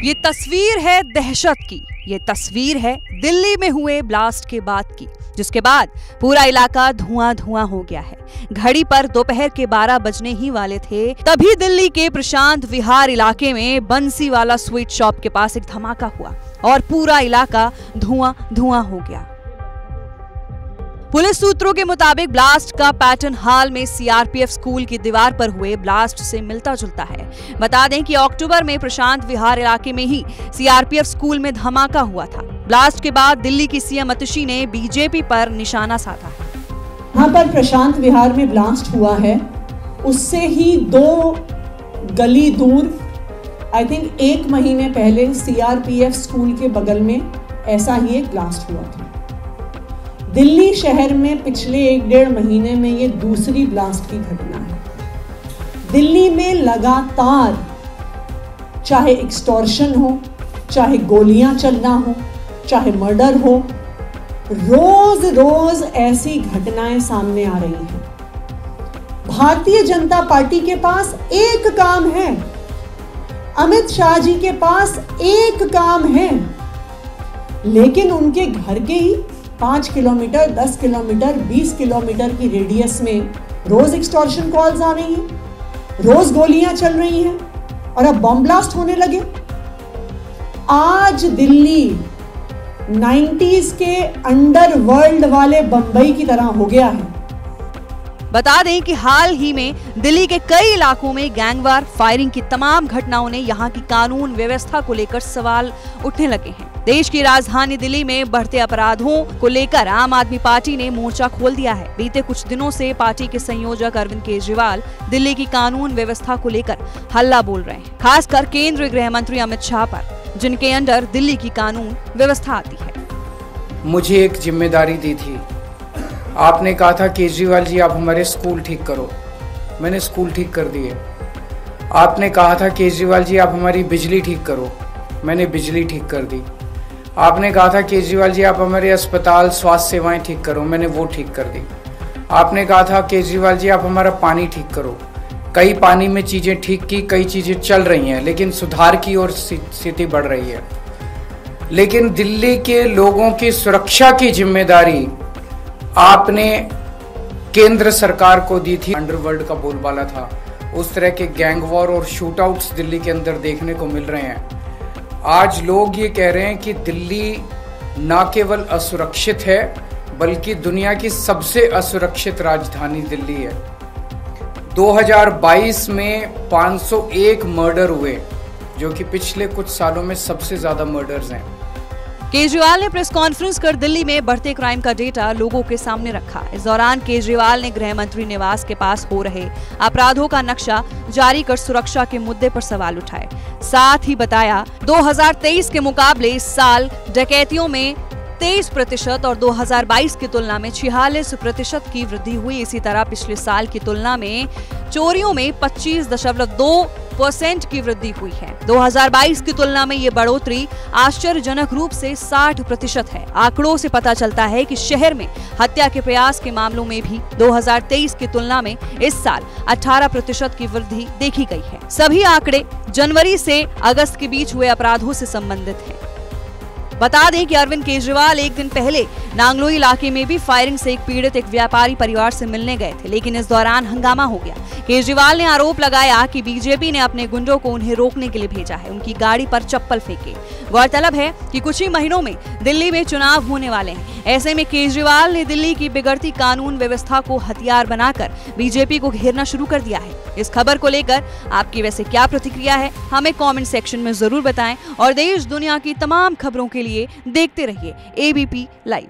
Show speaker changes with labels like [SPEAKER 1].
[SPEAKER 1] ये तस्वीर है दहशत की। ये तस्वीर है दिल्ली में हुए ब्लास्ट के बाद की, जिसके बाद पूरा इलाका धुआं धुआं हो गया है। घड़ी पर दोपहर के 12 बजने ही वाले थे, तभी दिल्ली के प्रशांत विहार इलाके में बंसीवाला स्वीट शॉप के पास एक धमाका हुआ और पूरा इलाका धुआं धुआं हो गया। पुलिस सूत्रों के मुताबिक ब्लास्ट का पैटर्न हाल में सीआरपीएफ स्कूल की दीवार पर हुए ब्लास्ट से मिलता जुलता है। बता दें कि अक्टूबर में प्रशांत विहार इलाके में ही सीआरपीएफ स्कूल में धमाका हुआ था। ब्लास्ट के बाद दिल्ली की सीएम अतिशी ने बीजेपी पर निशाना साधा है।
[SPEAKER 2] यहाँ पर प्रशांत विहार में ब्लास्ट हुआ है, उससे ही 2 गली दूर आई थिंक 1 महीने पहले सीआरपीएफ स्कूल के बगल में ऐसा ही एक ब्लास्ट हुआ था। दिल्ली शहर में पिछले 1-1.5 महीने में ये दूसरी ब्लास्ट की घटना है। दिल्ली में लगातार चाहे एक्सटॉर्शन हो, चाहे गोलियां चलना हो, चाहे मर्डर हो, रोज रोज ऐसी घटनाएं सामने आ रही हैं। भारतीय जनता पार्टी के पास एक काम है, अमित शाह जी के पास एक काम है, लेकिन उनके घर के ही 5 किलोमीटर, 10 किलोमीटर, 20 किलोमीटर की रेडियस में रोज एक्सटॉर्शन कॉल्स आ रही हैं, रोज गोलियां चल रही हैं और अब बम ब्लास्ट होने लगे। आज दिल्ली 90s के अंडरवर्ल्ड वाले बंबई की तरह हो गया है।
[SPEAKER 1] बता दें कि हाल ही में दिल्ली के कई इलाकों में गैंगवार फायरिंग की तमाम घटनाओं ने यहां की कानून व्यवस्था को लेकर सवाल उठने लगे हैं। देश की राजधानी दिल्ली में बढ़ते अपराधों को लेकर आम आदमी पार्टी ने मोर्चा खोल दिया है। बीते कुछ दिनों से पार्टी के संयोजक अरविंद केजरीवाल दिल्ली की कानून व्यवस्था को लेकर हल्ला बोल रहे हैं, खासकर केंद्रीय गृह मंत्री अमित शाह पर, जिनके अंडर दिल्ली की कानून व्यवस्था आती है।
[SPEAKER 3] मुझे एक जिम्मेदारी दी थी, आपने कहा था केजरीवाल जी आप हमारे स्कूल ठीक करो, मैंने स्कूल ठीक कर दिए। आपने कहा था केजरीवाल जी आप हमारी बिजली ठीक करो, मैंने बिजली ठीक कर दी। आपने कहा था केजरीवाल जी आप हमारे अस्पताल स्वास्थ्य सेवाएं ठीक करो, मैंने वो ठीक कर दी। आपने कहा था केजरीवाल जी आप हमारा पानी ठीक करो, कई पानी में चीज़ें ठीक की, कई चीज़ें चल रही हैं, लेकिन सुधार की ओर स्थिति बढ़ रही है। लेकिन दिल्ली के लोगों की सुरक्षा की जिम्मेदारी आपने केंद्र सरकार को दी थी। अंडरवर्ल्ड का बोलबाला था, उस तरह के गैंग वॉर और शूटआउट्स दिल्ली के अंदर देखने को मिल रहे हैं। आज लोग ये कह रहे हैं कि दिल्ली न केवल असुरक्षित है बल्कि दुनिया की सबसे असुरक्षित राजधानी दिल्ली है। 2022 में 501 मर्डर हुए, जो कि पिछले कुछ सालों में सबसे ज्यादा मर्डर्स हैं।
[SPEAKER 1] केजरीवाल ने प्रेस कॉन्फ्रेंस कर दिल्ली में बढ़ते क्राइम का डेटा लोगों के सामने रखा। इस दौरान केजरीवाल ने गृह मंत्री निवास के पास हो रहे अपराधों का नक्शा जारी कर सुरक्षा के मुद्दे पर सवाल उठाए। साथ ही बताया 2023 के मुकाबले इस साल डकैतियों में 23% और 2022 की तुलना में 46% की वृद्धि हुई। इसी तरह पिछले साल की तुलना में चोरियों में 25.2% की वृद्धि हुई है। 2022 की तुलना में ये बढ़ोतरी आश्चर्यजनक रूप से 60% है। आंकड़ों से पता चलता है कि शहर में हत्या के प्रयास के मामलों में भी 2023 की तुलना में इस साल 18% की वृद्धि देखी गई है। सभी आंकड़े जनवरी से अगस्त के बीच हुए अपराधों से संबंधित हैं। बता दें कि अरविंद केजरीवाल एक दिन पहले नांगलोई इलाके में भी फायरिंग से एक व्यापारी परिवार से मिलने गए थे, लेकिन इस दौरान हंगामा हो गया। केजरीवाल ने आरोप लगाया कि बीजेपी ने अपने गुंडों को उन्हें रोकने के लिए भेजा है, उनकी गाड़ी पर चप्पल फेंके। गौरतलब है कि कुछ ही महीनों में दिल्ली में चुनाव होने वाले हैं। ऐसे में केजरीवाल ने दिल्ली की बिगड़ती कानून व्यवस्था को हथियार बनाकर बीजेपी को घेरना शुरू कर दिया है। इस खबर को लेकर आपकी वैसे क्या प्रतिक्रिया है, हमें कमेंट सेक्शन में जरूर बताएं और देश दुनिया की तमाम खबरों के लिए देखते रहिए एबीपी लाइव।